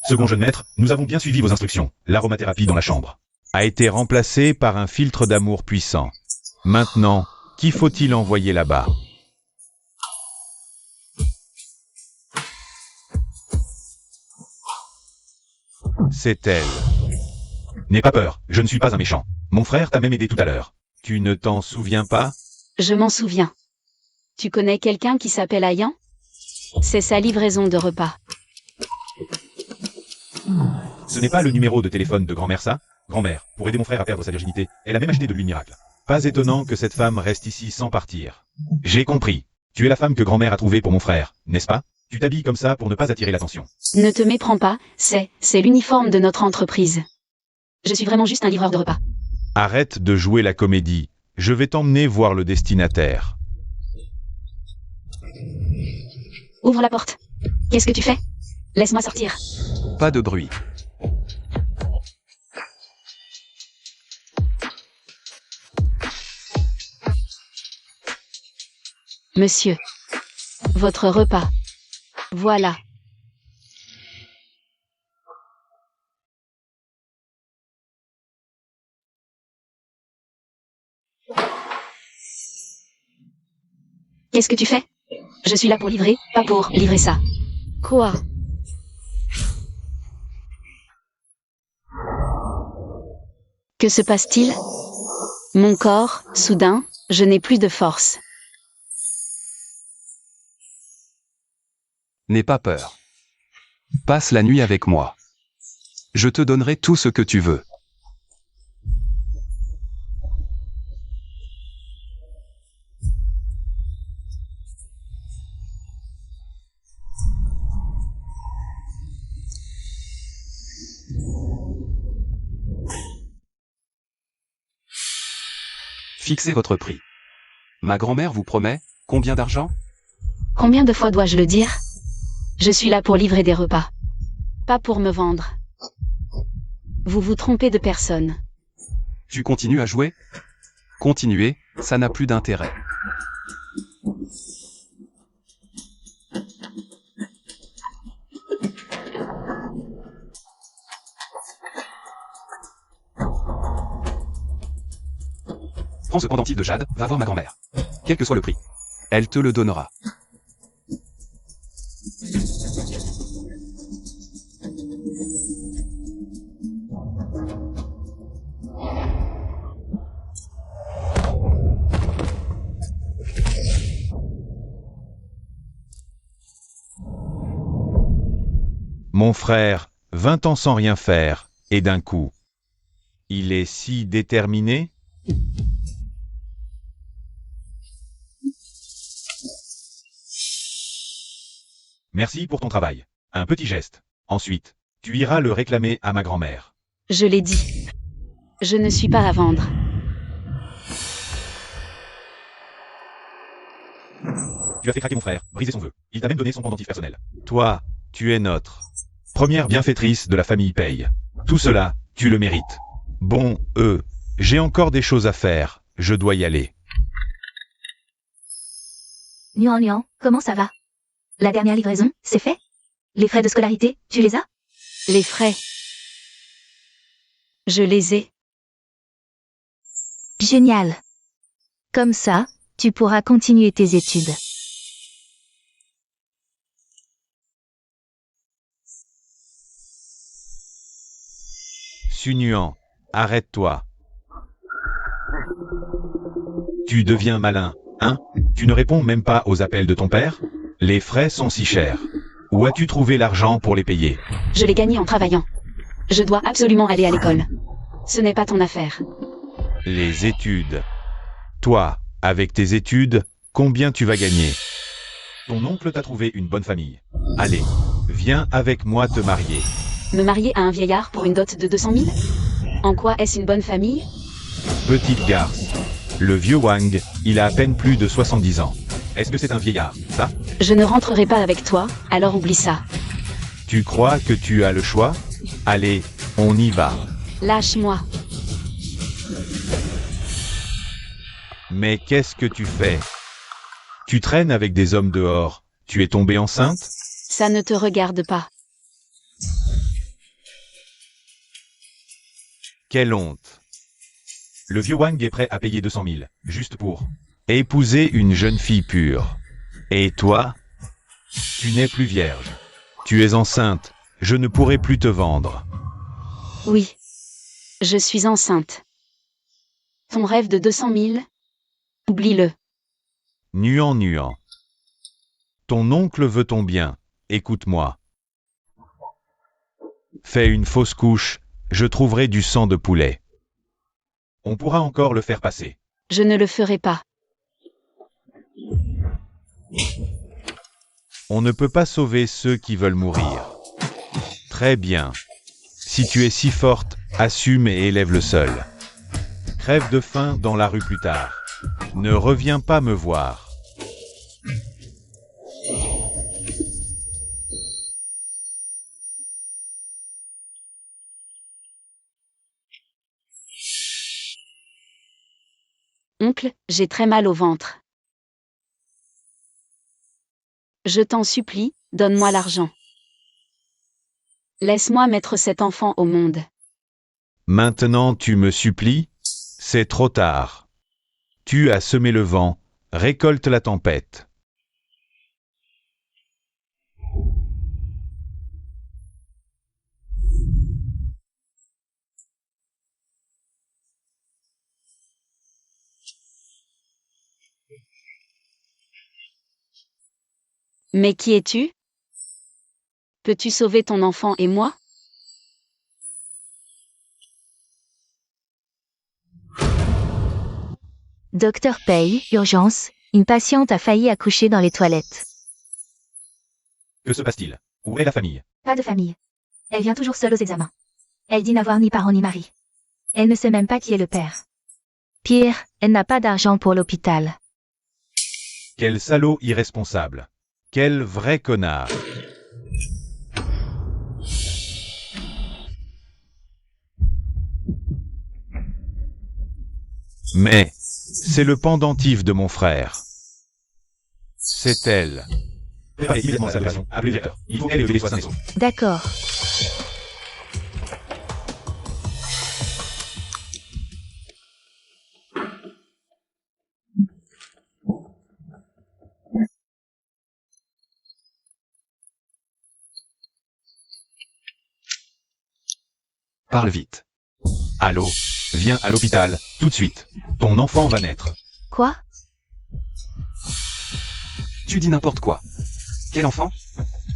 Second jeune maître, nous avons bien suivi vos instructions. L'aromathérapie dans la chambre a été remplacée par un filtre d'amour puissant. Maintenant, qui faut-il envoyer là-bas? C'est elle. N'aie pas peur, je ne suis pas un méchant. Mon frère t'a même aidé tout à l'heure. Tu ne t'en souviens pas? Je m'en souviens. Tu connais quelqu'un qui s'appelle Ayan? C'est sa livraison de repas. Ce n'est pas le numéro de téléphone de grand-mère ça? Grand-mère, pour aider mon frère à perdre sa virginité, elle a même acheté de l'huile miracle. Pas étonnant que cette femme reste ici sans partir. J'ai compris. Tu es la femme que grand-mère a trouvée pour mon frère, n'est-ce pas? Tu t'habilles comme ça pour ne pas attirer l'attention. Ne te méprends pas, c'est l'uniforme de notre entreprise. Je suis vraiment juste un livreur de repas. Arrête de jouer la comédie. Je vais t'emmener voir le destinataire. Ouvre la porte. Qu'est-ce que tu fais? Laisse-moi sortir. Pas de bruit. Monsieur. Votre repas. Voilà. Qu'est-ce que tu fais? Je suis là pour livrer, pas pour livrer ça. Quoi? Que se passe-t-il? Mon corps, soudain, je n'ai plus de force. N'aie pas peur. Passe la nuit avec moi. Je te donnerai tout ce que tu veux. Fixez votre prix. Ma grand-mère vous promet combien d'argent? Combien de fois dois-je le dire? Je suis là pour livrer des repas. Pas pour me vendre. Vous vous trompez de personne. Tu continues à jouer? Continuez, ça n'a plus d'intérêt. Prends ce pendentif de jade, va voir ma grand-mère. Quel que soit le prix. Elle te le donnera. Mon frère, 20 ans sans rien faire, et d'un coup. Il est si déterminé? Merci pour ton travail. Un petit geste. Ensuite, tu iras le réclamer à ma grand-mère. Je l'ai dit. Je ne suis pas à vendre. Tu as fait craquer mon frère, briser son vœu. Il t'a même donné son pendentif personnel. Toi, tu es notre première bienfaitrice de la famille Paye. Tout cela, tu le mérites. Bon, j'ai encore des choses à faire. Je dois y aller. Nian Nian, comment ça va? La dernière livraison, c'est fait? Les frais de scolarité, tu les as? Les frais. Je les ai. Génial. Comme ça, tu pourras continuer tes études. Sunuan, arrête-toi. Tu deviens malin, hein? Tu ne réponds même pas aux appels de ton père? Les frais sont si chers. Où as-tu trouvé l'argent pour les payer? Je l'ai gagné en travaillant. Je dois absolument aller à l'école. Ce n'est pas ton affaire. Les études. Toi, avec tes études, combien tu vas gagner? Ton oncle t'a trouvé une bonne famille. Allez, viens avec moi te marier. Me marier à un vieillard pour une dot de 200 000? En quoi est-ce une bonne famille? Petite garce. Le vieux Wang, il a à peine plus de 70 ans. Est-ce que c'est un vieillard, ça? Je ne rentrerai pas avec toi, alors oublie ça. Tu crois que tu as le choix? Allez, on y va. Lâche-moi. Mais qu'est-ce que tu fais? Tu traînes avec des hommes dehors. Tu es tombée enceinte? Ça ne te regarde pas. Quelle honte. Le vieux Wang est prêt à payer 200 000, juste pour épouser une jeune fille pure. Et toi? Tu n'es plus vierge. Tu es enceinte. Je ne pourrai plus te vendre. Oui. Je suis enceinte. Ton rêve de 200 000? Oublie-le. Nuant. Ton oncle veut ton bien. Écoute-moi. Fais une fausse couche, je trouverai du sang de poulet. On pourra encore le faire passer. Je ne le ferai pas. On ne peut pas sauver ceux qui veulent mourir. Très bien. Si tu es si forte, assume et élève-le seul. Crève de faim dans la rue plus tard. Ne reviens pas me voir. Oncle, j'ai très mal au ventre. Je t'en supplie, donne-moi l'argent. Laisse-moi mettre cet enfant au monde. Maintenant tu me supplies? C'est trop tard. Tu as semé le vent, récolte la tempête. Mais qui es-tu? Peux-tu sauver ton enfant et moi? Docteur Pei, urgence, une patiente a failli accoucher dans les toilettes. Que se passe-t-il? Où est la famille? Pas de famille. Elle vient toujours seule aux examens. Elle dit n'avoir ni parents ni mari. Elle ne sait même pas qui est le père. Pire, elle n'a pas d'argent pour l'hôpital. Quel salaud irresponsable. Quel vrai connard. Mais, c'est le pendentif de mon frère. C'est elle. Préparez immédiatement la salle d'opération. Appelez le directeur. Il faut qu'elle et le bébé soient sains et saufs. D'accord. Parle vite. Allô? Viens à l'hôpital, tout de suite. Ton enfant va naître. Quoi? Tu dis n'importe quoi. Quel enfant?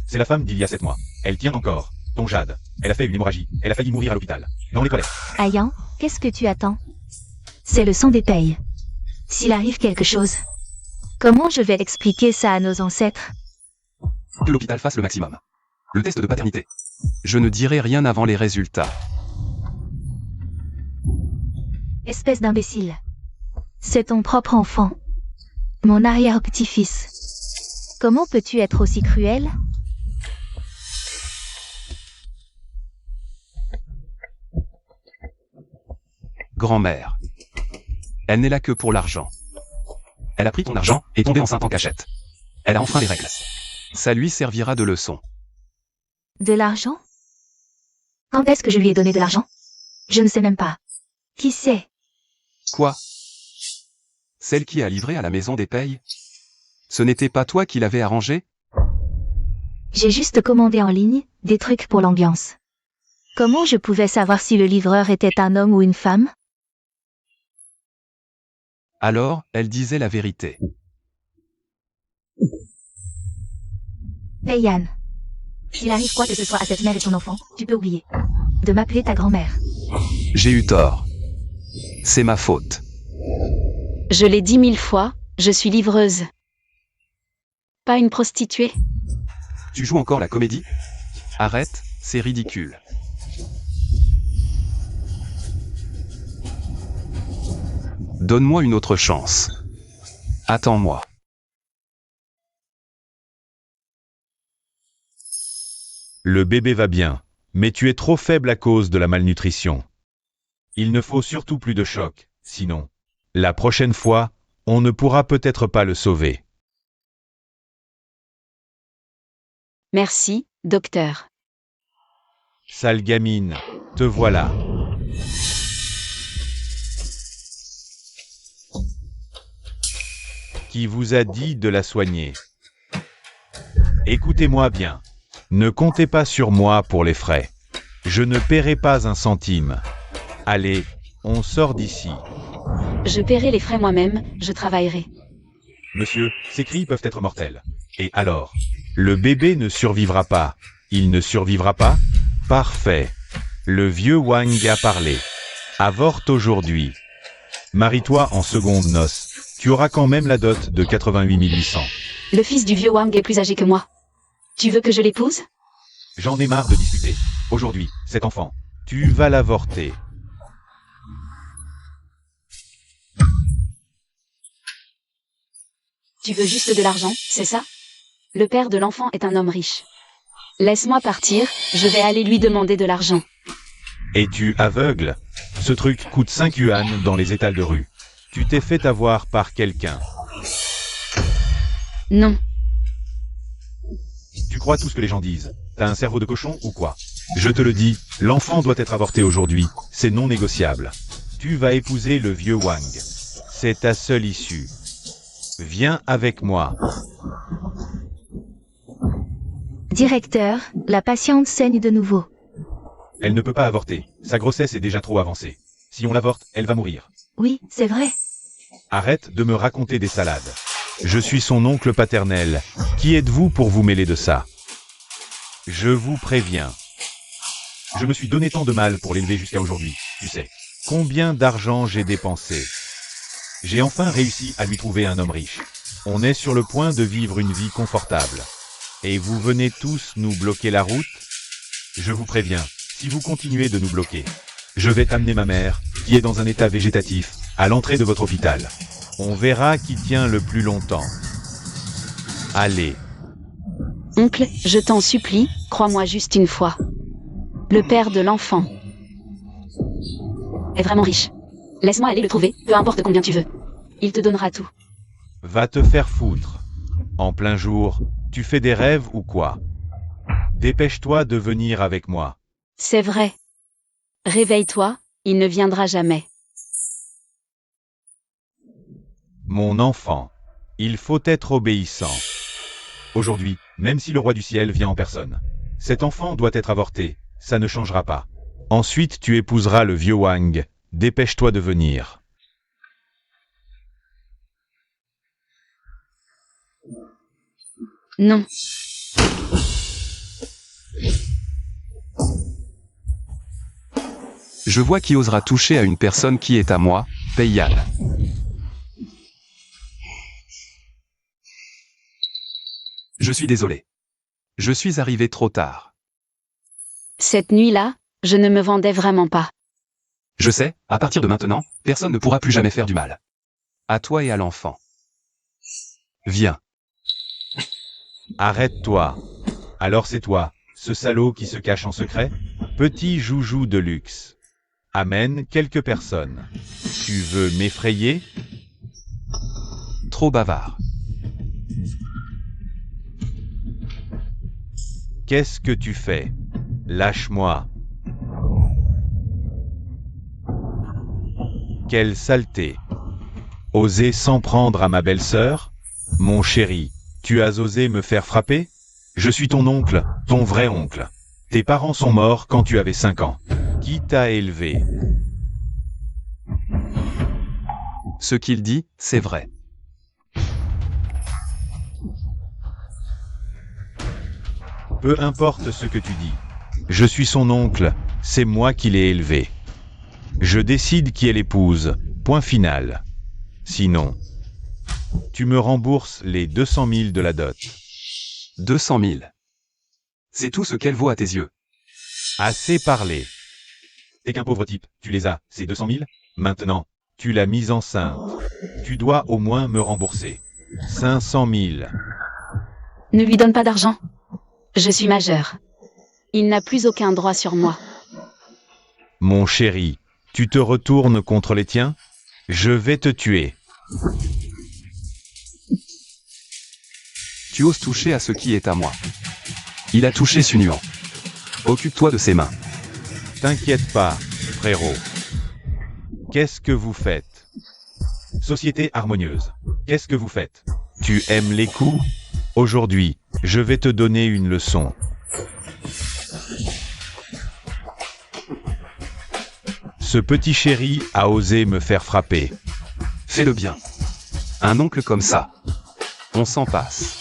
C'est la femme d'il y a 7 mois. Elle tient encore. Ton Jade. Elle a fait une hémorragie. Elle a failli mourir à l'hôpital. Dans les toilettes. Ayan, qu'est-ce que tu attends? C'est le sang des Pei. S'il arrive quelque chose, comment je vais expliquer ça à nos ancêtres? Que l'hôpital fasse le maximum. Le test de paternité. Je ne dirai rien avant les résultats. Espèce d'imbécile. C'est ton propre enfant. Mon arrière-petit-fils. Comment peux-tu être aussi cruel? Grand-mère. Elle n'est là que pour l'argent. Elle a pris ton argent et tombé enceinte en cachette. Elle a enfreint les règles. Ça lui servira de leçon. De l'argent? Quand est-ce que je lui ai donné de l'argent? Je ne sais même pas. Qui c'est? Quoi? Celle qui a livré à la maison des Pei? Ce n'était pas toi qui l'avais arrangé? J'ai juste commandé en ligne, des trucs pour l'ambiance. Comment je pouvais savoir si le livreur était un homme ou une femme? Alors, elle disait la vérité. Hey Yann. S'il arrive quoi que ce soit à cette mère et son enfant, tu peux oublier de m'appeler ta grand-mère. J'ai eu tort. C'est ma faute. Je l'ai dit 1000 fois, je suis livreuse. Pas une prostituée. Tu joues encore la comédie? Arrête, c'est ridicule. Donne-moi une autre chance. Attends-moi. Le bébé va bien, mais tu es trop faible à cause de la malnutrition. Il ne faut surtout plus de choc, sinon, la prochaine fois, on ne pourra peut-être pas le sauver. Merci, docteur. Sale gamine, te voilà. Qui vous a dit de la soigner? Écoutez-moi bien. Ne comptez pas sur moi pour les frais. Je ne paierai pas un centime. Allez, on sort d'ici. Je paierai les frais moi-même, je travaillerai. Monsieur, ces cris peuvent être mortels. Et alors? Le bébé ne survivra pas. Il ne survivra pas? Parfait. Le vieux Wang a parlé. Avorte aujourd'hui. Marie-toi en seconde noce. Tu auras quand même la dot de 88 800. Le fils du vieux Wang est plus âgé que moi. Tu veux que je l'épouse? J'en ai marre de discuter. Aujourd'hui, cet enfant, tu vas l'avorter. Tu veux juste de l'argent, c'est ça? Le père de l'enfant est un homme riche. Laisse-moi partir, je vais aller lui demander de l'argent. Es-tu aveugle? Ce truc coûte 5 yuan dans les étals de rue. Tu t'es fait avoir par quelqu'un. Non. Tu crois tout ce que les gens disent? T'as un cerveau de cochon ou quoi? Je te le dis, l'enfant doit être avorté aujourd'hui. C'est non négociable. Tu vas épouser le vieux Wang. C'est ta seule issue. Viens avec moi. Directeur, la patiente saigne de nouveau. Elle ne peut pas avorter. Sa grossesse est déjà trop avancée. Si on l'avorte, elle va mourir. Oui, c'est vrai. Arrête de me raconter des salades. Je suis son oncle paternel. Qui êtes-vous pour vous mêler de ça? Je vous préviens. Je me suis donné tant de mal pour l'élever jusqu'à aujourd'hui, tu sais. Combien d'argent j'ai dépensé? J'ai enfin réussi à lui trouver un homme riche. On est sur le point de vivre une vie confortable. Et vous venez tous nous bloquer la route? Je vous préviens, si vous continuez de nous bloquer, je vais amener ma mère, qui est dans un état végétatif, à l'entrée de votre hôpital. On verra qui tient le plus longtemps. Allez. Oncle, je t'en supplie, crois-moi juste une fois. Le père de l'enfant est vraiment riche. Laisse-moi aller le trouver, peu importe combien tu veux. Il te donnera tout. Va te faire foutre. En plein jour, tu fais des rêves ou quoi? Dépêche-toi de venir avec moi. C'est vrai. Réveille-toi, il ne viendra jamais. Mon enfant, il faut être obéissant. Aujourd'hui, même si le roi du ciel vient en personne, cet enfant doit être avorté, ça ne changera pas. Ensuite tu épouseras le vieux Wang, dépêche-toi de venir. Non. Je vois qui osera toucher à une personne qui est à moi, Peiyan. Je suis désolé. Je suis arrivé trop tard. Cette nuit-là, je ne me vendais vraiment pas. Je sais, à partir de maintenant, personne ne pourra plus jamais faire du mal. À toi et à l'enfant. Viens. Arrête-toi. Alors c'est toi, ce salaud qui se cache en secret? Petit joujou de luxe. Amène quelques personnes. Tu veux m'effrayer? Trop bavard. Qu'est-ce que tu fais? Lâche-moi. Quelle saleté. Oser s'en prendre à ma belle-sœur? Mon chéri, tu as osé me faire frapper? Je suis ton oncle, ton vrai oncle. Tes parents sont morts quand tu avais 5 ans. Qui t'a élevé? Ce qu'il dit, c'est vrai. Peu importe ce que tu dis. Je suis son oncle, c'est moi qui l'ai élevé. Je décide qui est l'épouse, point final. Sinon, tu me rembourses les 200 000 de la dot. 200 000. C'est tout ce qu'elle vaut à tes yeux. Assez parlé. T'es qu'un pauvre type, tu les as, ces 200 000? Maintenant, tu l'as mise enceinte. Tu dois au moins me rembourser. 500 000. Ne lui donne pas d'argent. Je suis majeur. Il n'a plus aucun droit sur moi. Mon chéri, tu te retournes contre les tiens? Je vais te tuer. Tu oses toucher à ce qui est à moi. Il a touché Sunuan. Occupe-toi de ses mains. T'inquiète pas, frérot. Qu'est-ce que vous faites? Société harmonieuse. Qu'est-ce que vous faites? Tu aimes les coups? Aujourd'hui, je vais te donner une leçon. Ce petit chéri a osé me faire frapper. Fais-le bien. Un oncle comme ça. On s'en passe.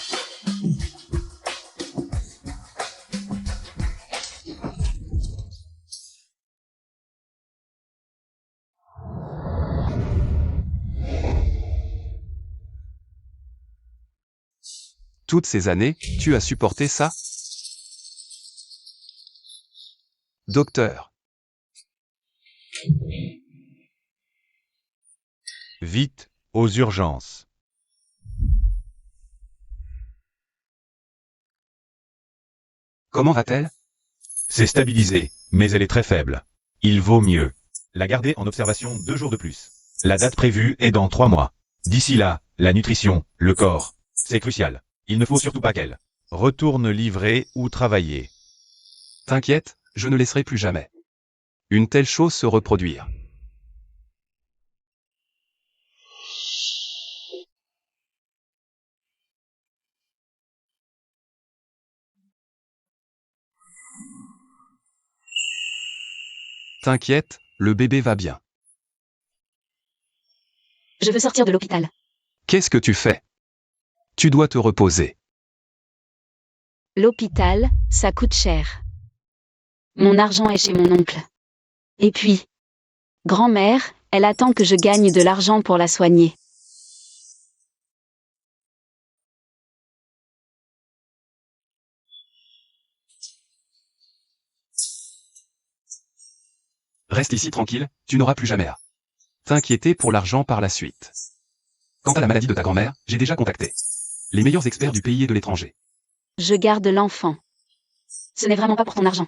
Toutes ces années, tu as supporté ça? Docteur. Vite, aux urgences. Comment va-t-elle? C'est stabilisé, mais elle est très faible. Il vaut mieux la garder en observation 2 jours de plus. La date prévue est dans 3 mois. D'ici là, la nutrition, le corps, c'est crucial. Il ne faut surtout pas qu'elle retourne livrer ou travailler. T'inquiète, je ne laisserai plus jamais une telle chose se reproduire. T'inquiète, le bébé va bien. Je veux sortir de l'hôpital. Qu'est-ce que tu fais? Tu dois te reposer. L'hôpital, ça coûte cher. Mon argent est chez mon oncle. Et puis, grand-mère, elle attend que je gagne de l'argent pour la soigner. Reste ici tranquille, tu n'auras plus jamais à t'inquiéter pour l'argent par la suite. Quant à la maladie de ta grand-mère, j'ai déjà contacté les meilleurs experts du pays et de l'étranger. Je garde l'enfant. Ce n'est vraiment pas pour ton argent.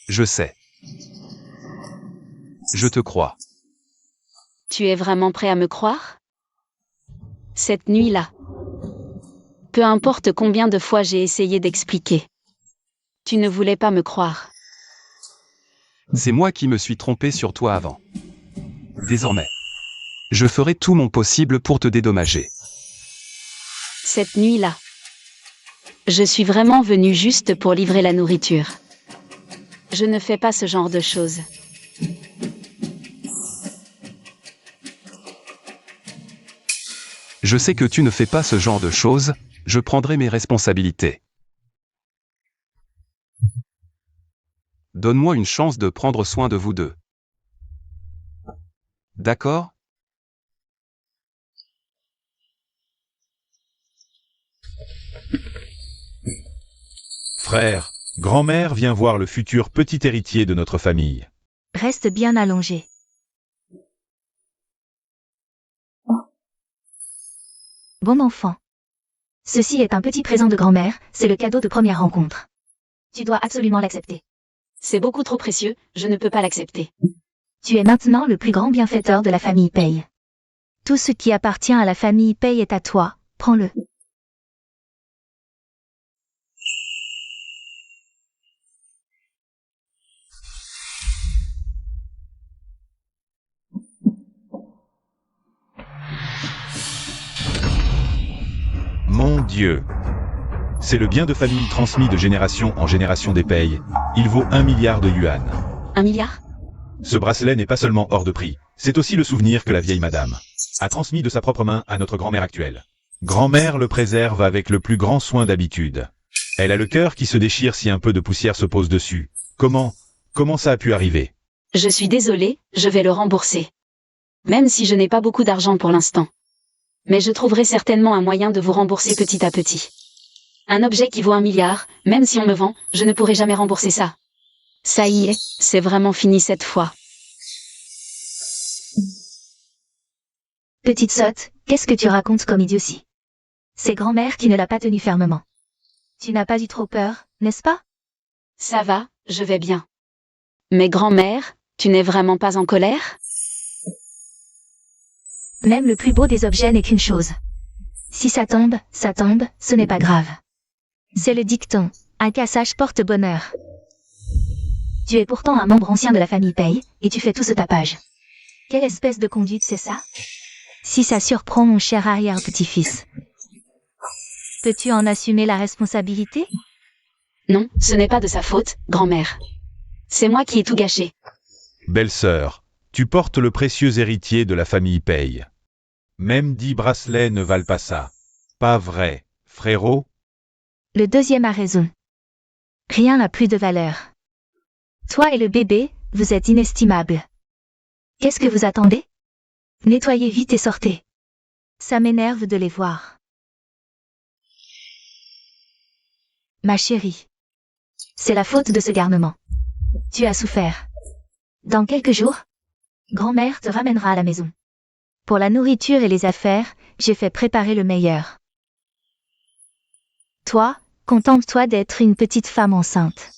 Je sais. Je te crois. Tu es vraiment prêt à me croire? Cette nuit-là. Peu importe combien de fois j'ai essayé d'expliquer. Tu ne voulais pas me croire. C'est moi qui me suis trompé sur toi avant. Désormais, je ferai tout mon possible pour te dédommager. Cette nuit-là. Je suis vraiment venue juste pour livrer la nourriture. Je ne fais pas ce genre de choses. Je sais que tu ne fais pas ce genre de choses, je prendrai mes responsabilités. Donne-moi une chance de prendre soin de vous deux. D'accord? Frère, grand-mère vient voir le futur petit héritier de notre famille. Reste bien allongé. Bon enfant. Ceci est un petit présent de grand-mère, c'est le cadeau de première rencontre. Tu dois absolument l'accepter. C'est beaucoup trop précieux, je ne peux pas l'accepter. Tu es maintenant le plus grand bienfaiteur de la famille Paye. Tout ce qui appartient à la famille Paye est à toi, prends-le. Mon Dieu! C'est le bien de famille transmis de génération en génération des Payes. Il vaut 1 milliard de yuan. 1 milliard? Ce bracelet n'est pas seulement hors de prix, c'est aussi le souvenir que la vieille madame a transmis de sa propre main à notre grand-mère actuelle. Grand-mère le préserve avec le plus grand soin d'habitude. Elle a le cœur qui se déchire si un peu de poussière se pose dessus. Comment ça a pu arriver? Je suis désolée, je vais le rembourser. Même si je n'ai pas beaucoup d'argent pour l'instant. Mais je trouverai certainement un moyen de vous rembourser petit à petit. Un objet qui vaut 1 milliard, même si on me vend, je ne pourrai jamais rembourser ça. Ça y est, c'est vraiment fini cette fois. Petite sotte, qu'est-ce que tu racontes comme idiotie? C'est grand-mère qui ne l'a pas tenu fermement. Tu n'as pas eu trop peur, n'est-ce pas? Ça va, je vais bien. Mais grand-mère, tu n'es vraiment pas en colère? Même le plus beau des objets n'est qu'une chose. Si ça tombe, ce n'est pas grave. C'est le dicton, un cassage porte bonheur. Tu es pourtant un membre ancien de la famille Paye, et tu fais tout ce tapage. Quelle espèce de conduite c'est ça? Si ça surprend mon cher arrière-petit-fils. Peux-tu en assumer la responsabilité? Non, ce n'est pas de sa faute, grand-mère. C'est moi qui ai tout gâché. Belle-sœur, tu portes le précieux héritier de la famille Paye. Même 10 bracelets ne valent pas ça. Pas vrai, frérot? Le deuxième a raison. Rien n'a plus de valeur. Toi et le bébé, vous êtes inestimables. Qu'est-ce que vous attendez? Nettoyez vite et sortez. Ça m'énerve de les voir. Ma chérie. C'est la faute de ce garnement. Tu as souffert. Dans quelques jours, grand-mère te ramènera à la maison. Pour la nourriture et les affaires, j'ai fait préparer le meilleur. Toi, contente-toi d'être une petite femme enceinte.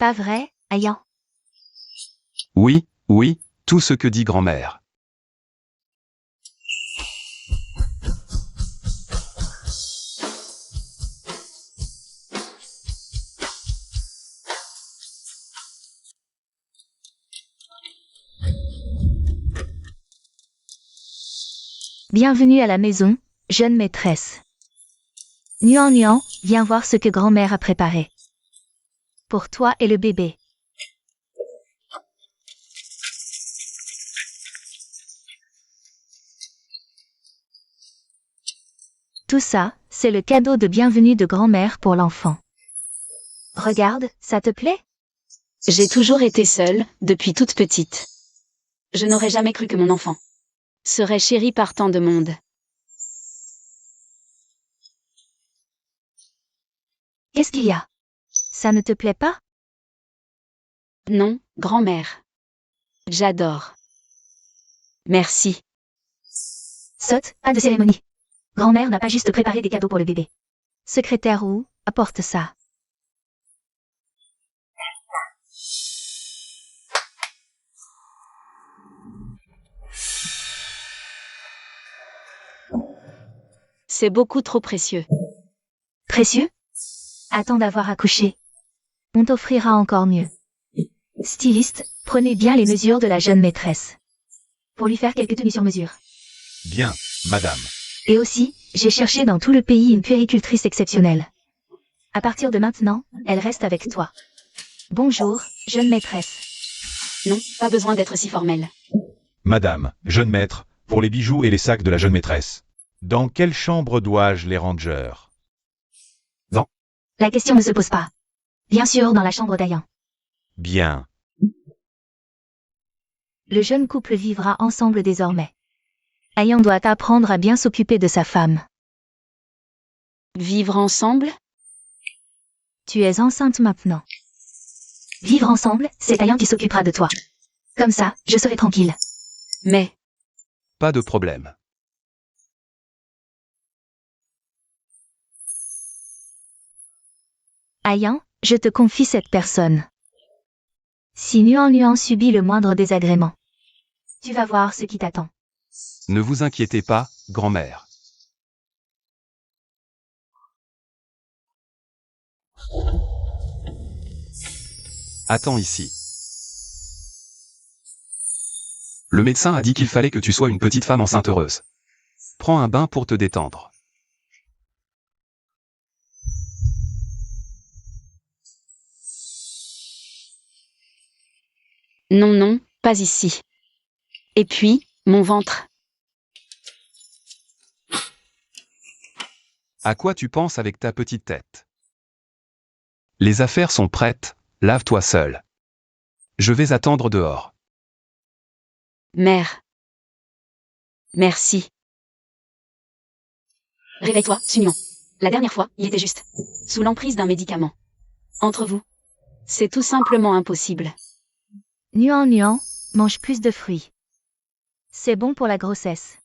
Pas vrai, Ayan? Oui, oui, tout ce que dit grand-mère. Bienvenue à la maison, jeune maîtresse. Nuan Nuan, viens voir ce que grand-mère a préparé. Pour toi et le bébé. Tout ça, c'est le cadeau de bienvenue de grand-mère pour l'enfant. Regarde, ça te plaît? J'ai toujours été seule, depuis toute petite. Je n'aurais jamais cru que mon enfant serait chéri par tant de monde. Qu'est-ce qu'il y a? Ça ne te plaît pas? Non, grand-mère. J'adore. Merci. Saute, pas de cérémonie. Grand-mère n'a pas juste préparé des cadeaux pour le bébé. Secrétaire Wu, apporte ça. C'est beaucoup trop précieux. Précieux? Attends d'avoir accouché. On t'offrira encore mieux. Styliste, prenez bien les mesures de la jeune maîtresse. Pour lui faire quelques tenues sur mesure. Bien, madame. Et aussi, j'ai cherché dans tout le pays une puéricultrice exceptionnelle. À partir de maintenant, elle reste avec toi. Bonjour, jeune maîtresse. Non, pas besoin d'être si formelle. Madame, jeune maître, pour les bijoux et les sacs de la jeune maîtresse. Dans quelle chambre dois-je les ranger? La question ne se pose pas. Bien sûr, dans la chambre d'Ayan. Bien. Le jeune couple vivra ensemble désormais. Ayan doit apprendre à bien s'occuper de sa femme. Vivre ensemble? Tu es enceinte maintenant. Vivre ensemble, c'est Ayan qui s'occupera de toi. Comme ça, je serai tranquille. Mais, Pas de problème. Ayan, je te confie cette personne. Si Nuan Nuan subit le moindre désagrément, tu vas voir ce qui t'attend. Ne vous inquiétez pas, grand-mère. Attends ici. Le médecin a dit qu'il fallait que tu sois une petite femme enceinte heureuse. Prends un bain pour te détendre. non, non, pas ici. Et puis, mon ventre. À quoi tu penses avec ta petite tête? Les affaires sont prêtes, lave-toi seul. Je vais attendre dehors. Mère. Merci. Réveille-toi, Sunion. La dernière fois, il était juste sous l'emprise d'un médicament. Entre vous, c'est tout simplement impossible. Nuan Nuan, mange plus de fruits. C'est bon pour la grossesse.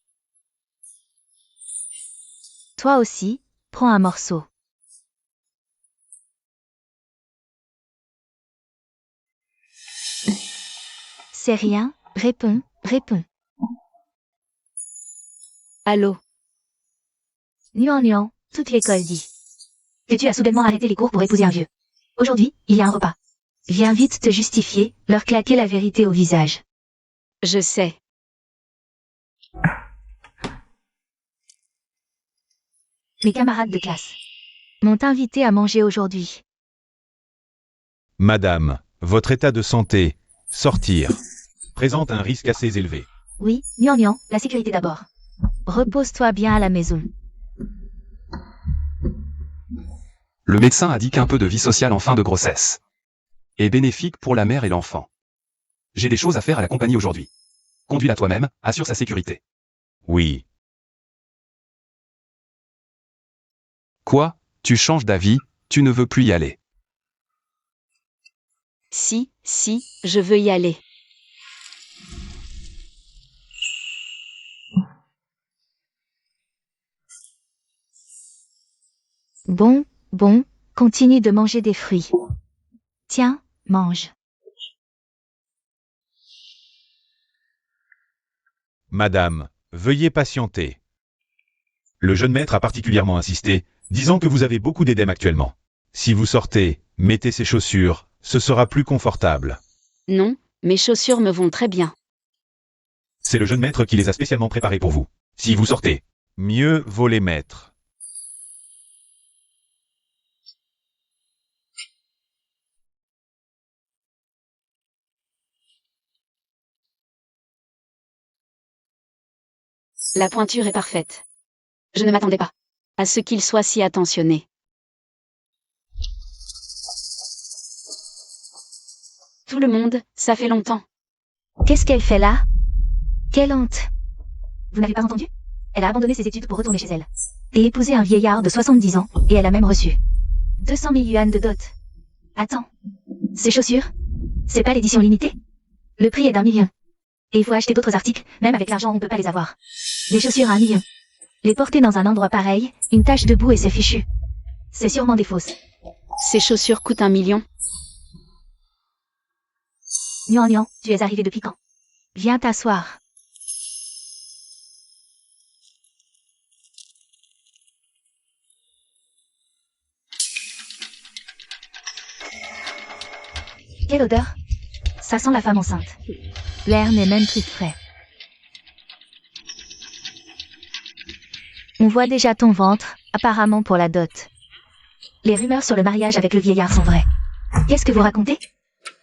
Toi aussi, prends un morceau. C'est rien, réponds, réponds. Allô? Nuan Nuan, toute l'école dit que tu as soudainement arrêté les cours pour épouser un vieux. Aujourd'hui, il y a un repas. Viens vite te justifier, leur claquer la vérité au visage. Je sais. Mes camarades de classe m'ont invité à manger aujourd'hui. Madame, votre état de santé, sortir, présente un risque assez élevé. Oui, Nian, la sécurité d'abord. Repose-toi bien à la maison. Le médecin a dit qu'un peu de vie sociale en fin de grossesse est bénéfique pour la mère et l'enfant. J'ai des choses à faire à la compagnie aujourd'hui. Conduis-la toi-même, assure sa sécurité. Oui. Quoi? Tu changes d'avis, tu ne veux plus y aller. Si, je veux y aller. Bon, continue de manger des fruits. Tiens, mange. Madame, veuillez patienter. Le jeune maître a particulièrement insisté, disant que vous avez beaucoup d'édème actuellement. Si vous sortez, mettez ces chaussures, ce sera plus confortable. Non, mes chaussures me vont très bien. C'est le jeune maître qui les a spécialement préparées pour vous. Si vous sortez, mieux vaut les mettre. La pointure est parfaite. Je ne m'attendais pas à ce qu'il soit si attentionné. Tout le monde, ça fait longtemps. Qu'est-ce qu'elle fait là? Quelle honte! Vous n'avez pas entendu? Elle a abandonné ses études pour retourner chez elle. Et épouser un vieillard de 70 ans, et elle a même reçu 200 000 yuan de dot. Attends. Ces chaussures? C'est pas l'édition limitée? Le prix est d'1 million. Et il faut acheter d'autres articles, même avec l'argent on peut pas les avoir. Des chaussures à 1 million. Les porter dans un endroit pareil, une tache de boue et c'est fichu. C'est sûrement des fausses. Ces chaussures coûtent 1 million. Nian, tu es arrivé depuis quand? Viens t'asseoir. Quelle odeur? Ça sent la femme enceinte. L'air n'est même plus frais. On voit déjà ton ventre, apparemment pour la dot. Les rumeurs sur le mariage avec le vieillard sont vraies. Qu'est-ce que vous racontez?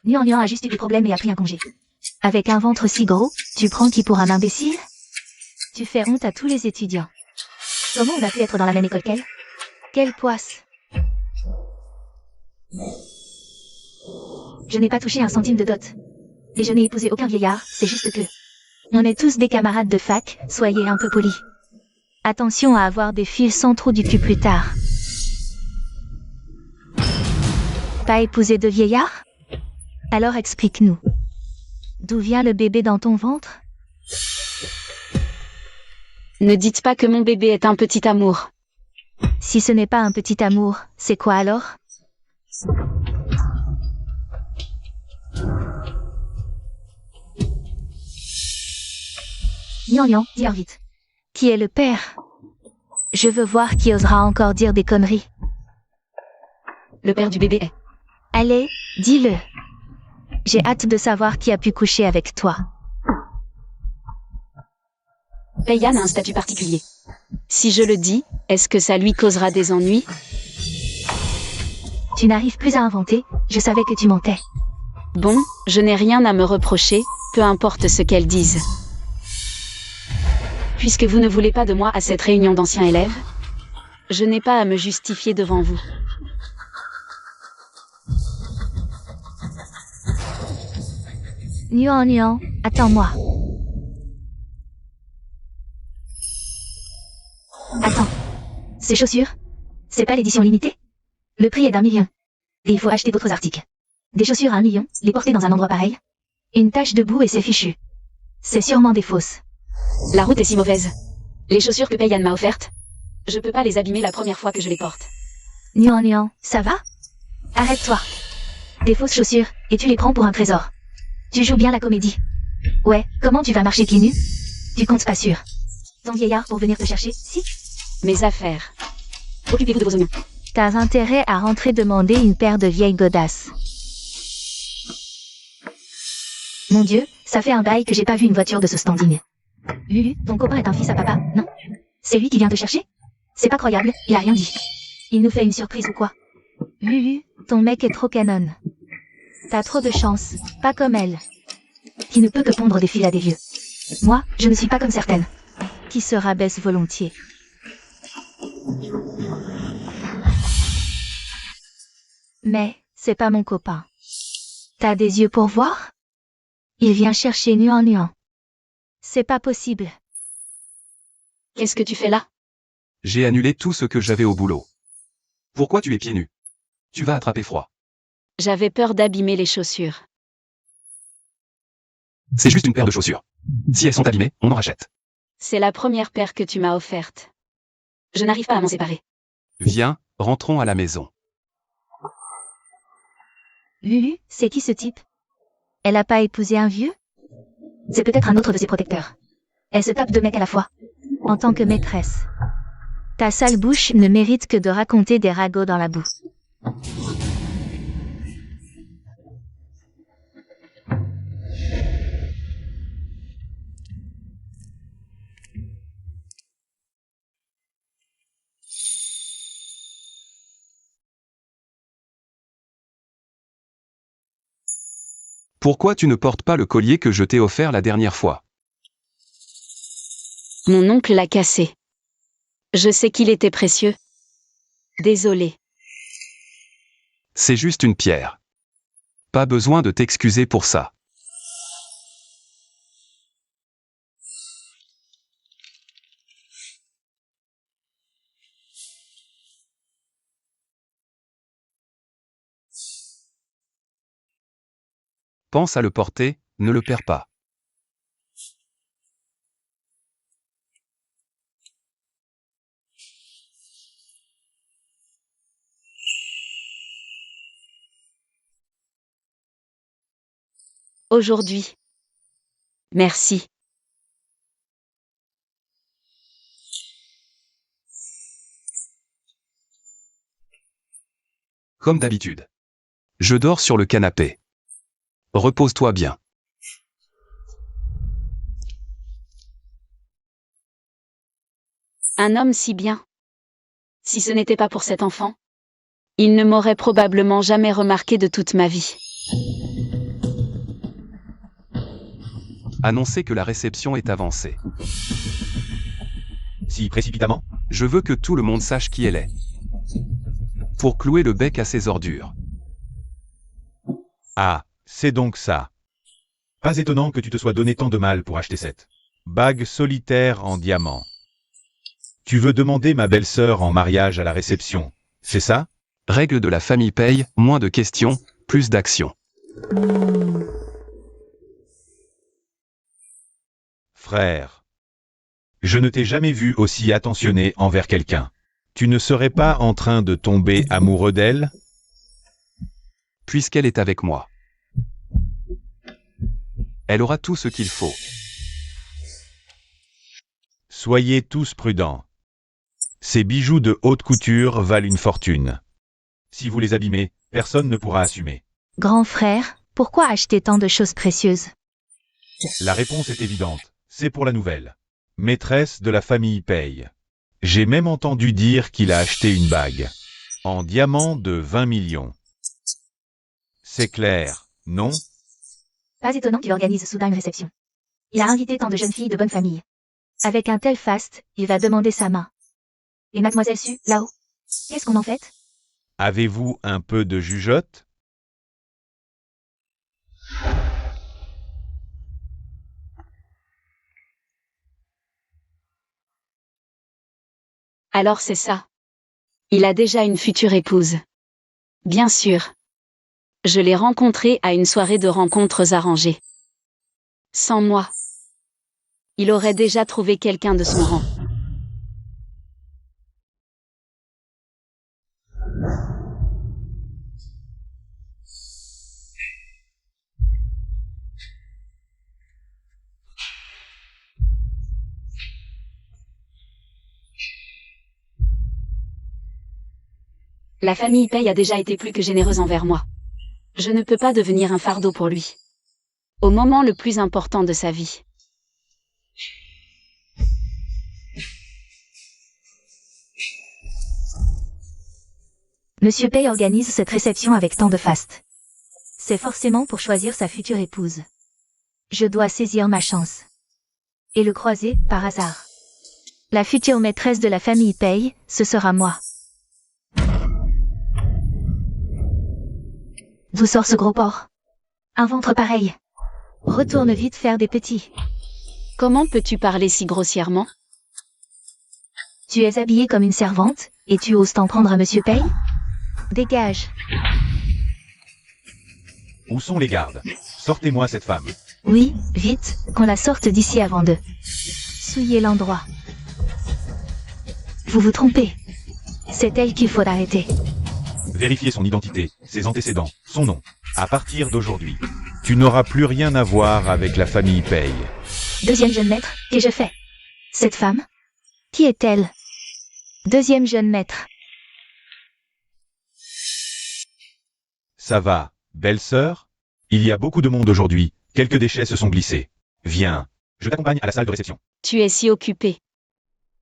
Nian a juste eu des problèmes et a pris un congé. Avec un ventre si gros, tu prends qui pour un imbécile? Tu fais honte à tous les étudiants. Comment on a pu être dans la même école qu'elle? Quelle poisse! Je n'ai pas touché un centime de dot. Et je n'ai épousé aucun vieillard, c'est juste que... On est tous des camarades de fac, soyez un peu polis. Attention à avoir des fils sans trou du cul plus tard. Pas épousé de vieillard? Alors explique-nous. D'où vient le bébé dans ton ventre? Ne dites pas que mon bébé est un petit amour. Si ce n'est pas un petit amour, c'est quoi alors? Nian, dis vite. Qui est le père? Je veux voir qui osera encore dire des conneries. Le père du bébé est... Allez, dis-le. J'ai hâte de savoir qui a pu coucher avec toi. Peiyan a un statut particulier. Si je le dis, est-ce que ça lui causera des ennuis? Tu n'arrives plus à inventer, je savais que tu mentais. Bon, je n'ai rien à me reprocher, peu importe ce qu'elles disent. Puisque vous ne voulez pas de moi à cette réunion d'anciens élèves, je n'ai pas à me justifier devant vous. Nian, attends-moi. Attends. Ces chaussures? C'est pas l'édition limitée? Le prix est d'1 million. Et il faut acheter d'autres articles. Des chaussures à 1 million, les porter dans un endroit pareil? Une tache de boue et c'est fichu. C'est sûrement des fausses. La route est si mauvaise. Les chaussures que Peiyan m'a offertes, je peux pas les abîmer la première fois que je les porte. Nian, ça va? Arrête-toi. Des fausses chaussures, et tu les prends pour un trésor. Tu joues bien la comédie. Ouais, comment tu vas marcher pieds nus? Tu comptes pas sûr. Ton vieillard pour venir te chercher, si? Mes affaires. Occupez-vous de vos oignons. T'as intérêt à rentrer demander une paire de vieilles godasses. Mon Dieu, ça fait un bail que j'ai pas vu une voiture de ce standing. Lulu, ton copain est un fils à papa, non? C'est lui qui vient te chercher? C'est pas croyable, il a rien dit. Il nous fait une surprise ou quoi? Lulu, ton mec est trop canon. T'as trop de chance, pas comme elle. Qui ne peut que pondre des fils à des vieux. Moi, je ne suis pas comme certaines. Qui se rabaisse volontiers. Mais, c'est pas mon copain. T'as des yeux pour voir? Il vient chercher nuant. C'est pas possible. Qu'est-ce que tu fais là? J'ai annulé tout ce que j'avais au boulot. Pourquoi tu es pieds nus? Tu vas attraper froid. J'avais peur d'abîmer les chaussures. C'est juste une paire de chaussures. Si elles sont abîmées, on en rachète. C'est la première paire que tu m'as offerte. Je n'arrive pas à m'en séparer. Viens, rentrons à la maison. Lulu, c'est qui ce type? Elle a pas épousé un vieux? C'est peut-être un autre de ses protecteurs. Elle se tape 2 mecs à la fois. En tant que maîtresse. Ta sale bouche ne mérite que de raconter des ragots dans la boue. Pourquoi tu ne portes pas le collier que je t'ai offert la dernière fois? Mon oncle l'a cassé. Je sais qu'il était précieux. Désolé. C'est juste une pierre. Pas besoin de t'excuser pour ça. Pense à le porter, ne le perds pas. Aujourd'hui. Merci. Comme d'habitude. Je dors sur le canapé. Repose-toi bien. Un homme si bien. Si ce n'était pas pour cet enfant, il ne m'aurait probablement jamais remarqué de toute ma vie. Annoncez que la réception est avancée. Si précipitamment? Je veux que tout le monde sache qui elle est. Pour clouer le bec à ses ordures. Ah, c'est donc ça. Pas étonnant que tu te sois donné tant de mal pour acheter cette bague solitaire en diamant. Tu veux demander ma belle-sœur en mariage à la réception, c'est ça? Règle de la famille paye, moins de questions, plus d'action. Frère. Je ne t'ai jamais vu aussi attentionné envers quelqu'un. Tu ne serais pas en train de tomber amoureux d'elle? Puisqu'elle est avec moi. Elle aura tout ce qu'il faut. Soyez tous prudents. Ces bijoux de haute couture valent une fortune. Si vous les abîmez, personne ne pourra assumer. Grand frère, pourquoi acheter tant de choses précieuses? La réponse est évidente, c'est pour la nouvelle. Maîtresse de la famille paye. J'ai même entendu dire qu'il a acheté une bague. En diamant de 20 millions. C'est clair, non? Pas étonnant qu'il organise soudain une réception. Il a invité tant de jeunes filles de bonne famille. Avec un tel faste, il va demander sa main. Et mademoiselle Su, là-haut, qu'est-ce qu'on en fait? Avez-vous un peu de jugeote? Alors c'est ça. Il a déjà une future épouse. Bien sûr. Je l'ai rencontré à une soirée de rencontres arrangées. Sans moi. Il aurait déjà trouvé quelqu'un de son rang. La famille Paye a déjà été plus que généreuse envers moi. Je ne peux pas devenir un fardeau pour lui. Au moment le plus important de sa vie. Monsieur Pei organise cette réception avec tant de faste. C'est forcément pour choisir sa future épouse. Je dois saisir ma chance. Et le croiser, par hasard. La future maîtresse de la famille Pei, ce sera moi. D'où sort ce gros porc? Un ventre pareil. Retourne vite faire des petits. Comment peux-tu parler si grossièrement? Tu es habillée comme une servante, et tu oses t'en prendre à Monsieur Pei? Dégage. Où sont les gardes? Sortez-moi cette femme. Oui, vite, qu'on la sorte d'ici avant de souiller l'endroit. Vous vous trompez. C'est elle qu'il faut arrêter. Vérifiez son identité, ses antécédents, son nom. À partir d'aujourd'hui, tu n'auras plus rien à voir avec la famille Pei. Deuxième jeune maître, qu'ai-je fait? Cette femme? Qui est-elle? Deuxième jeune maître. Ça va, belle-sœur? Il y a beaucoup de monde aujourd'hui, quelques déchets se sont glissés. Viens, je t'accompagne à la salle de réception. Tu es si occupé.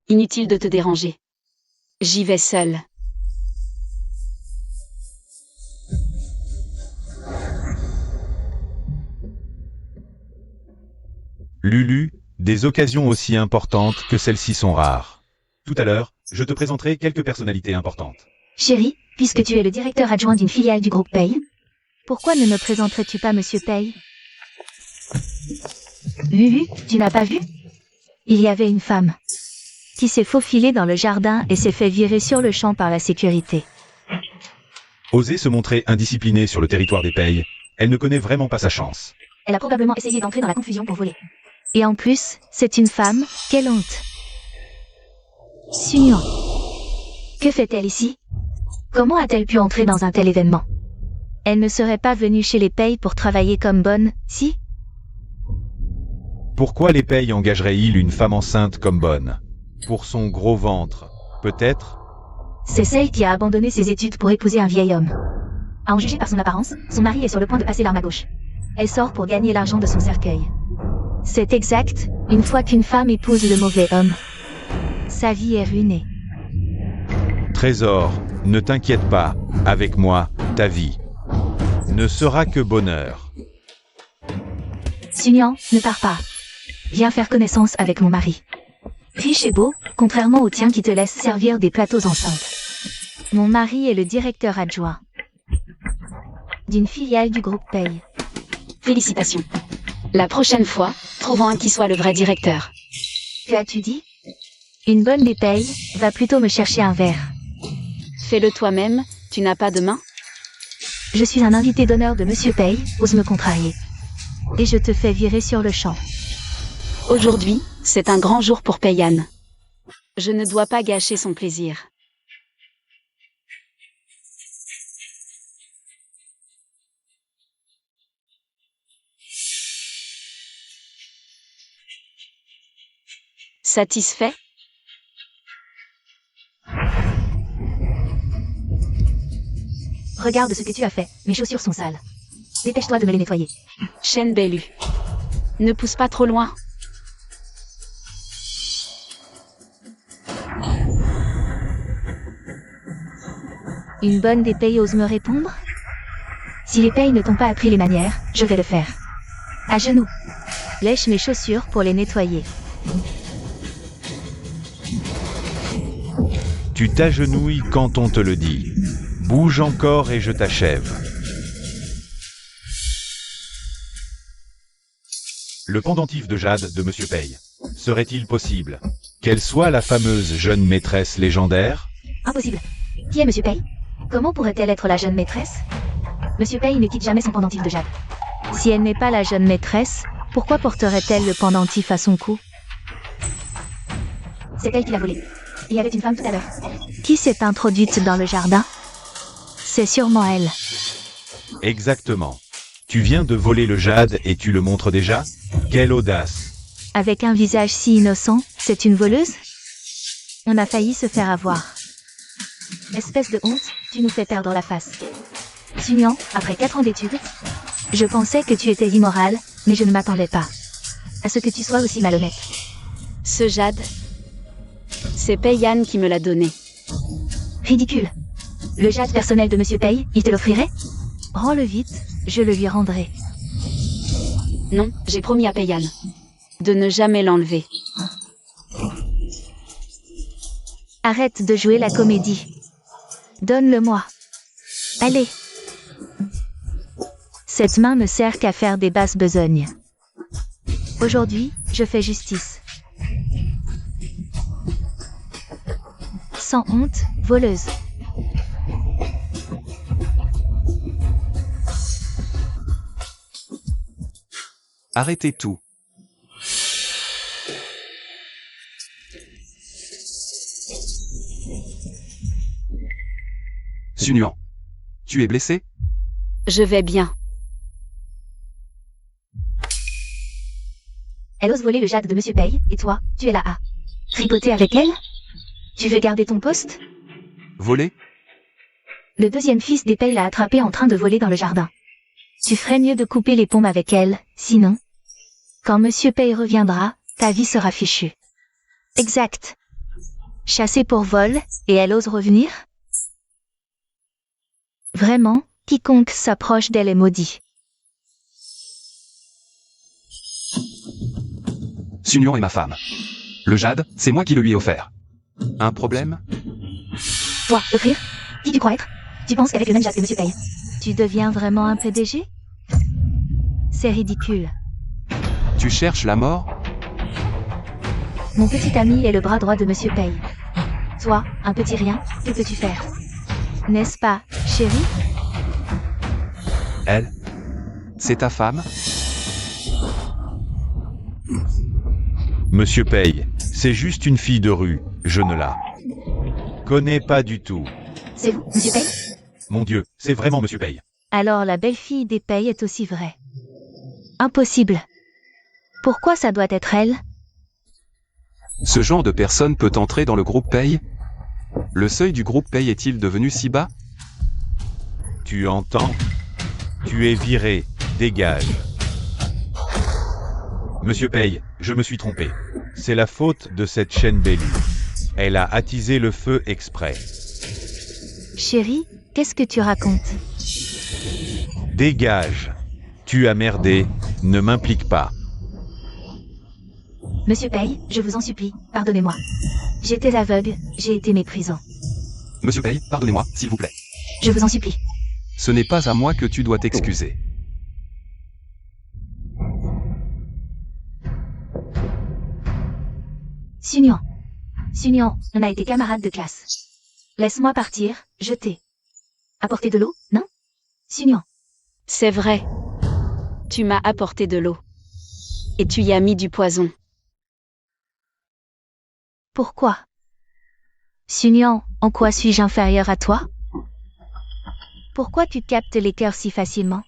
Inutile de te déranger. J'y vais seule. Lulu, des occasions aussi importantes que celles-ci sont rares. Tout à l'heure, je te présenterai quelques personnalités importantes. Chérie, puisque tu es le directeur adjoint d'une filiale du groupe Pei, pourquoi ne me présenterais-tu pas Monsieur Pei? Lulu, tu n'as pas vu? Il y avait une femme qui s'est faufilée dans le jardin et s'est fait virer sur le champ par la sécurité. Oser se montrer indisciplinée sur le territoire des Pei, elle ne connaît vraiment pas sa chance. Elle a probablement essayé d'entrer dans la confusion pour voler. Et en plus, c'est une femme, quelle honte. Sunyan. Que fait-elle ici? Comment a-t-elle pu entrer dans un tel événement? Elle ne serait pas venue chez les Pei pour travailler comme bonne, si? Pourquoi les Pei engageraient-ils une femme enceinte comme bonne? Pour son gros ventre, peut-être? C'est celle qui a abandonné ses études pour épouser un vieil homme. À en juger par son apparence, son mari est sur le point de passer l'arme à gauche. Elle sort pour gagner l'argent de son cercueil. C'est exact, une fois qu'une femme épouse le mauvais homme, sa vie est ruinée. Trésor, ne t'inquiète pas, avec moi, ta vie ne sera que bonheur. Sunyan, ne pars pas. Viens faire connaissance avec mon mari. Riche et beau, contrairement au tien qui te laisse servir des plateaux enceintes. Mon mari est le directeur adjoint d'une filiale du groupe Pei. Félicitations. La prochaine fois, trouvons un qui soit le vrai directeur. Que as-tu dit? Une bonne des Pei va plutôt me chercher un verre. Fais-le toi-même, tu n'as pas de main? Je suis un invité d'honneur de Monsieur Pei, ose me contrarier. Et je te fais virer sur le champ. Aujourd'hui, c'est un grand jour pour Pei-Yan. Je ne dois pas gâcher son plaisir. Satisfait? Regarde ce que tu as fait, mes chaussures sont sales. Dépêche-toi de me les nettoyer. Shen Belu. Ne pousse pas trop loin. Une bonne des Pei ose me répondre? Si les Pei ne t'ont pas appris les manières, je vais le faire. À genoux. Lèche mes chaussures pour les nettoyer. Tu t'agenouilles quand on te le dit. Bouge encore et je t'achève. Le pendentif de jade de Monsieur Pei. Serait-il possible qu'elle soit la fameuse jeune maîtresse légendaire? Impossible. Qui est Monsieur Pei? Comment pourrait-elle être la jeune maîtresse? Monsieur Pei ne quitte jamais son pendentif de jade. Si elle n'est pas la jeune maîtresse, pourquoi porterait-elle le pendentif à son cou? C'est elle qui l'a volé. Il y avait une femme tout à l'heure. Qui s'est introduite dans le jardin? C'est sûrement elle. Exactement. Tu viens de voler le jade et tu le montres déjà? Quelle audace! Avec un visage si innocent, c'est une voleuse? On a failli se faire avoir. Espèce de honte, tu nous fais perdre la face. Sunyan, après 4 ans d'études, je pensais que tu étais immorale, mais je ne m'attendais pas à ce que tu sois aussi malhonnête. Ce jade, c'est Pei-Yan qui me l'a donné. Ridicule. Le jade personnel de Monsieur Pei, il te l'offrirait? Rends-le vite, je le lui rendrai. Non, j'ai promis à Peiyan de ne jamais l'enlever. Arrête de jouer la comédie. Donne-le-moi. Allez. Cette main me sert qu'à faire des basses besognes. Aujourd'hui, je fais justice. Sans honte, voleuse. Arrêtez tout. Sunuan. Tu es blessé? Je vais bien. Elle ose voler le jade de Monsieur Pei, et toi, tu es là à tripoter avec elle? Tu veux garder ton poste? Voler? Le deuxième fils des Pei l'a attrapé en train de voler dans le jardin. Tu ferais mieux de couper les pompes avec elle, sinon, quand Monsieur Pei reviendra, ta vie sera fichue. Exact. Chassée pour vol, et elle ose revenir? Vraiment, quiconque s'approche d'elle est maudit. Sunuan est ma femme. Le jade, c'est moi qui le lui ai offert. Un problème? Toi, l'offrir? Qui tu crois être? Tu penses qu'avec le même jade que Monsieur Pei, tu deviens vraiment un PDG? C'est ridicule. Tu cherches la mort? Mon petit ami est le bras droit de Monsieur Pei. Toi, un petit rien, que peux-tu faire? N'est-ce pas, chérie? Elle? C'est ta femme? Monsieur Pei, c'est juste une fille de rue, je ne la connais pas du tout. C'est vous, Monsieur Pei? Mon Dieu, c'est vraiment Monsieur Pei. Alors la belle-fille des Pei est aussi vraie. Impossible. Pourquoi ça doit être elle? Ce genre de personne peut entrer dans le groupe Pei? Le seuil du groupe Pei est-il devenu si bas? Tu entends? Tu es viré, dégage. Monsieur Pei, je me suis trompé. C'est la faute de cette chaîne Bellu. Elle a attisé le feu exprès. Chérie, qu'est-ce que tu racontes? Dégage. Tu as merdé, ne m'implique pas. Monsieur Pei, je vous en supplie, pardonnez-moi. J'étais aveugle, j'ai été méprisant. Monsieur Pei, pardonnez-moi, s'il vous plaît. Je vous en supplie. Ce n'est pas à moi que tu dois t'excuser. Sunuan. Sunuan, on a été camarades de classe. Laisse-moi partir, je t'ai apporté de l'eau, non? Sunuan. C'est vrai. Tu m'as apporté de l'eau. Et tu y as mis du poison. Pourquoi? Sunuan, en quoi suis-je inférieur à toi? Pourquoi tu captes les cœurs si facilement?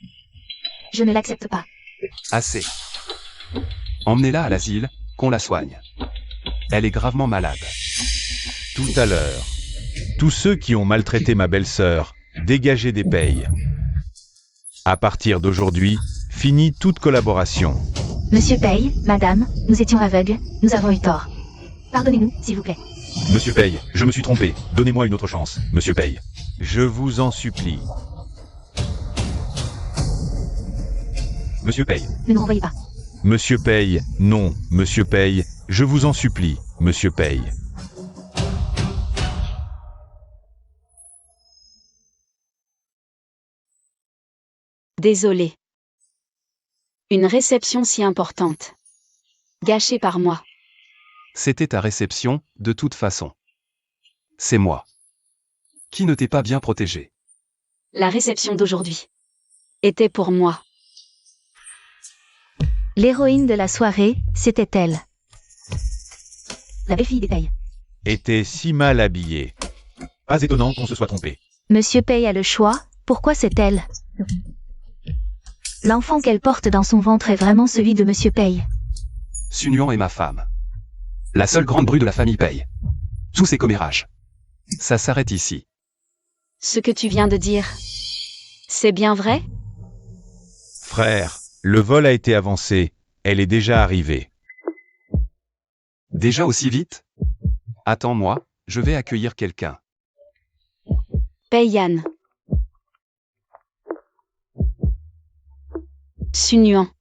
Je ne l'accepte pas. Assez. Emmenez-la à l'asile, qu'on la soigne. Elle est gravement malade. Tout à l'heure. Tous ceux qui ont maltraité ma belle-sœur, dégagez des Pei. À partir d'aujourd'hui, fini toute collaboration. Monsieur Pei, madame, nous étions aveugles, nous avons eu tort. Pardonnez-nous, s'il vous plaît. Monsieur Pei, je me suis trompé. Donnez-moi une autre chance, Monsieur Pei. Je vous en supplie. Monsieur Pei. Ne nous renvoyez pas. Monsieur Pei, non, Monsieur Pei, je vous en supplie, Monsieur Pei. Désolé. Une réception si importante. Gâchée par moi. C'était ta réception, de toute façon. C'est moi. Qui ne t'ai pas bien protégé? La réception d'aujourd'hui était pour moi. L'héroïne de la soirée, c'était elle. La belle-fille des Pei. Était si mal habillée. Pas étonnant qu'on se soit trompé. Monsieur Pei a le choix, pourquoi c'est elle? L'enfant qu'elle porte dans son ventre est vraiment celui de Monsieur Pei. Sunuan est ma femme. La seule grande bru de la famille Pei. Tous ces commérages. Ça s'arrête ici. Ce que tu viens de dire, c'est bien vrai? Frère, le vol a été avancé, elle est déjà arrivée. Déjà aussi vite? Attends-moi, je vais accueillir quelqu'un. Pei-Yan. Sun-Yuan.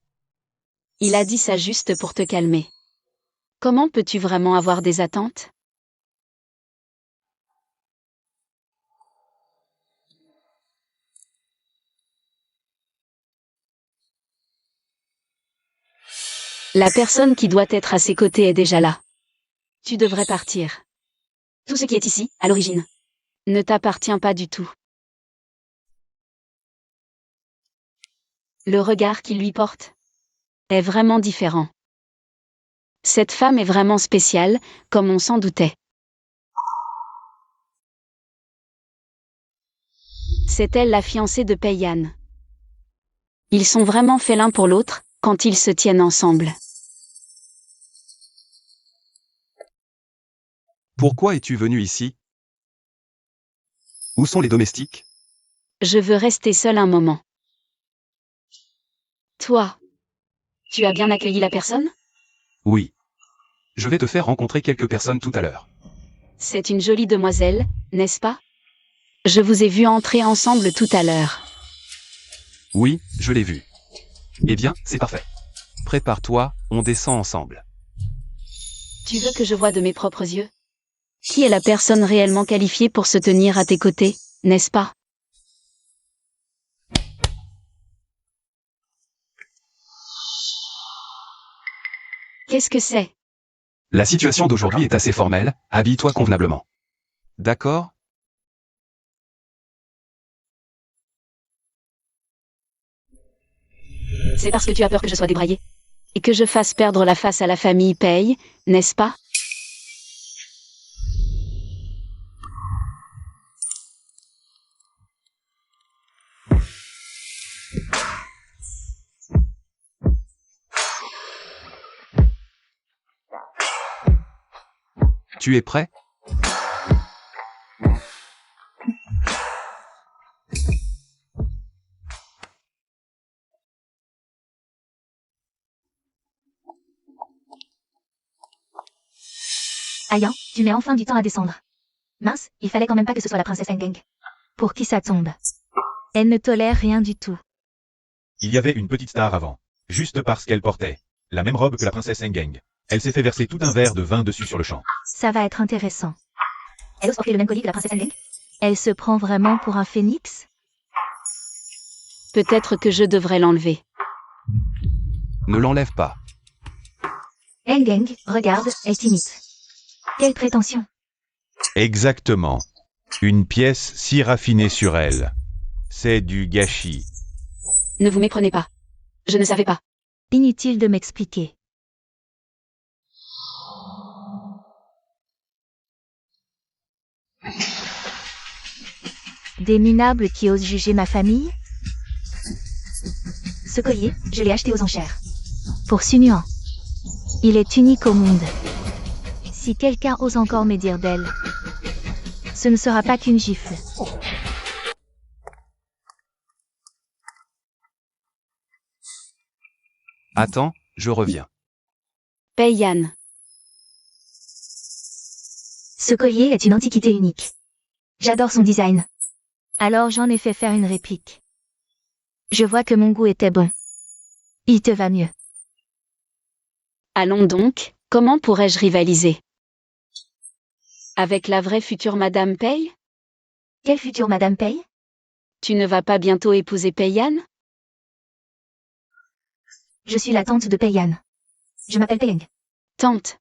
Il a dit ça juste pour te calmer. Comment peux-tu vraiment avoir des attentes? La personne qui doit être à ses côtés est déjà là. Tu devrais partir. Tout ce qui est ici, à l'origine, ne t'appartient pas du tout. Le regard qu'il lui porte est vraiment différent. Cette femme est vraiment spéciale, comme on s'en doutait. C'est elle la fiancée de Pei-Yan. Ils sont vraiment faits l'un pour l'autre, quand ils se tiennent ensemble. Pourquoi es-tu venu ici? Où sont les domestiques? Je veux rester seule un moment. Toi, tu as bien accueilli la personne? Oui. Je vais te faire rencontrer quelques personnes tout à l'heure. C'est une jolie demoiselle, n'est-ce pas? Je vous ai vu entrer ensemble tout à l'heure. Oui, je l'ai vu. Eh bien, c'est parfait. Prépare-toi, on descend ensemble. Tu veux que je voie de mes propres yeux? Qui est la personne réellement qualifiée pour se tenir à tes côtés, n'est-ce pas? Qu'est-ce que c'est? La situation d'aujourd'hui est assez formelle, habille-toi convenablement. D'accord? C'est parce que tu as peur que je sois débraillée. Et que je fasse perdre la face à la famille Pei, n'est-ce pas? Tu es prêt? Ayan, tu mets enfin du temps à descendre. Mince, il fallait quand même pas que ce soit la princesse Engeng. Pour qui ça tombe? Elle ne tolère rien du tout. Il y avait une petite star avant. Juste parce qu'elle portait la même robe que la princesse Engeng. Elle s'est fait verser tout un verre de vin dessus sur le champ. Ça va être intéressant. Elle ose porter le même collier que la princesse Engeng? Elle se prend vraiment pour un phénix? Peut-être que je devrais l'enlever. Ne l'enlève pas. Engeng, regarde, elle t'imite. Quelle prétention! Exactement. Une pièce si raffinée sur elle. C'est du gâchis. Ne vous méprenez pas. Je ne savais pas. Inutile de m'expliquer. Des minables qui osent juger ma famille? Ce collier, je l'ai acheté aux enchères. Pour Sun-Yuan. Il est unique au monde. Si quelqu'un ose encore me dire d'elle, ce ne sera pas qu'une gifle. Attends, je reviens. Pei-Yan. Ce collier est une antiquité unique. J'adore son design. Alors j'en ai fait faire une réplique. Je vois que mon goût était bon. Il te va mieux. Allons donc, comment pourrais-je rivaliser? Avec la vraie future Madame Pei? Quelle future Madame Pei? Tu ne vas pas bientôt épouser Pei-Yan? Je suis la tante de Pei-Yan. Je m'appelle Pei-Eng. Tante.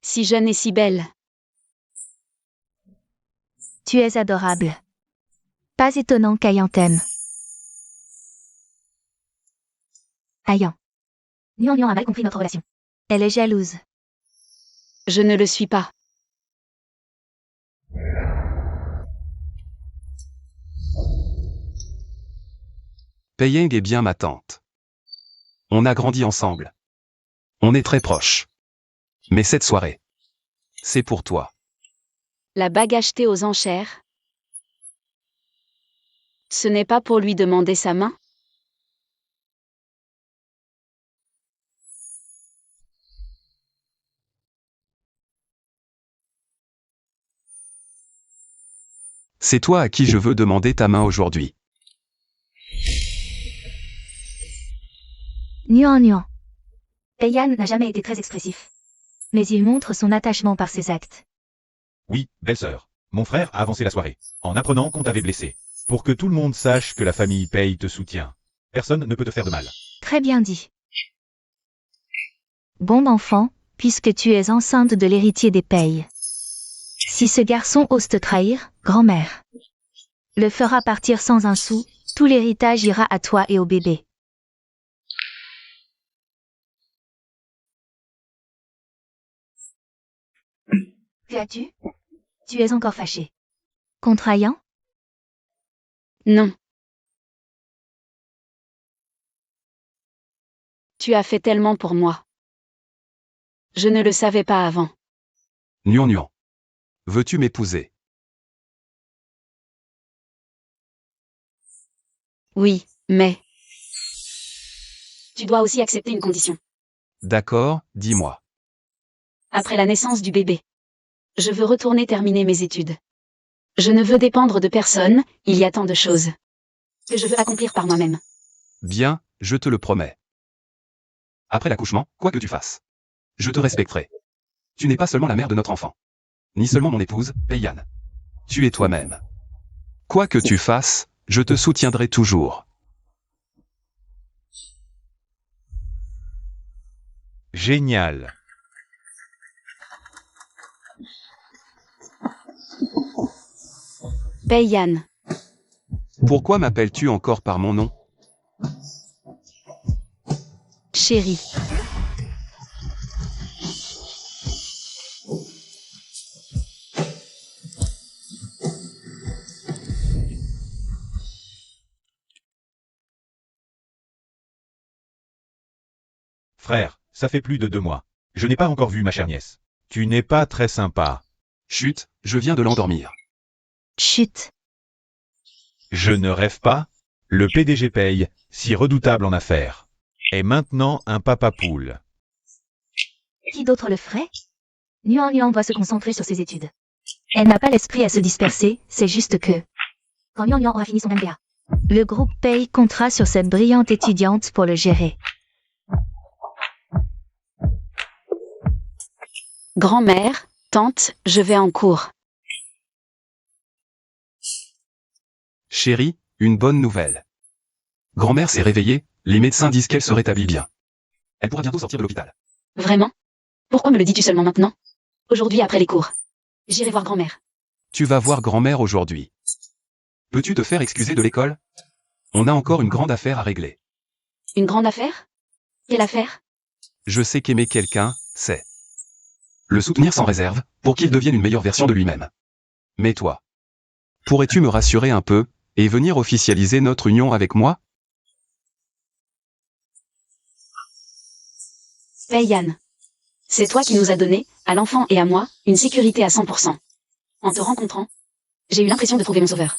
Si jeune et si belle. Tu es adorable. Pas étonnant qu'Ayan t'aime. Ayan. Nian a mal compris notre relation. Elle est jalouse. Je ne le suis pas. Pei-Eng est bien ma tante. On a grandi ensemble. On est très proches. Mais cette soirée, c'est pour toi. La bague achetée aux enchères. Ce n'est pas pour lui demander sa main? C'est toi à qui je veux demander ta main aujourd'hui. Nuan. Peiyan n'a jamais été très expressif. Mais il montre son attachement par ses actes. Oui, belle-sœur. Mon frère a avancé la soirée, en apprenant qu'on t'avait blessé. Pour que tout le monde sache que la famille Pei te soutient. Personne ne peut te faire de mal. Très bien dit. Bon enfant, puisque tu es enceinte de l'héritier des Pei. Si ce garçon ose te trahir, grand-mère le fera partir sans un sou, tout l'héritage ira à toi et au bébé. Que as-tu? Tu es encore fâché. Contre Ayan? Non. Tu as fait tellement pour moi. Je ne le savais pas avant. Nuan. Veux-tu m'épouser? Oui, mais... Tu dois aussi accepter une condition. D'accord, dis-moi. Après la naissance du bébé. Je veux retourner terminer mes études. Je ne veux dépendre de personne, il y a tant de choses que je veux accomplir par moi-même. Bien, je te le promets. Après l'accouchement, quoi que tu fasses, je te respecterai. Tu n'es pas seulement la mère de notre enfant, ni seulement mon épouse, Peiyan. Tu es toi-même. Quoi que tu fasses, je te soutiendrai toujours. Génial. Peiyan. Pourquoi m'appelles-tu encore par mon nom? Chérie. Frère, ça fait plus de 2 mois. Je n'ai pas encore vu ma chère nièce. Tu n'es pas très sympa. Chut, je viens de l'endormir. Chut. Je ne rêve pas. Le PDG Pei, si redoutable en affaires, est maintenant un papa poule. Qui d'autre le ferait? Nuan doit se concentrer sur ses études. Elle n'a pas l'esprit à se disperser, c'est juste que... Quand Nuan aura fini son MBA, le groupe Pei comptera sur cette brillante étudiante pour le gérer. Grand-mère, tante, je vais en cours. Chérie, une bonne nouvelle. Grand-mère s'est réveillée, les médecins disent qu'elle se rétablit bien. Elle pourra bientôt sortir de l'hôpital. Vraiment? Pourquoi me le dis-tu seulement maintenant? Aujourd'hui après les cours. J'irai voir grand-mère. Tu vas voir grand-mère aujourd'hui. Peux-tu te faire excuser de l'école? On a encore une grande affaire à régler. Une grande affaire? Quelle affaire? Je sais qu'aimer quelqu'un, c'est le soutenir sans réserve, pour qu'il devienne une meilleure version de lui-même. Mais toi, pourrais-tu me rassurer un peu, et venir officialiser notre union avec moi? Peiyan. C'est toi qui nous as donné, à l'enfant et à moi, une sécurité à 100%. En te rencontrant, j'ai eu l'impression de trouver mon sauveur.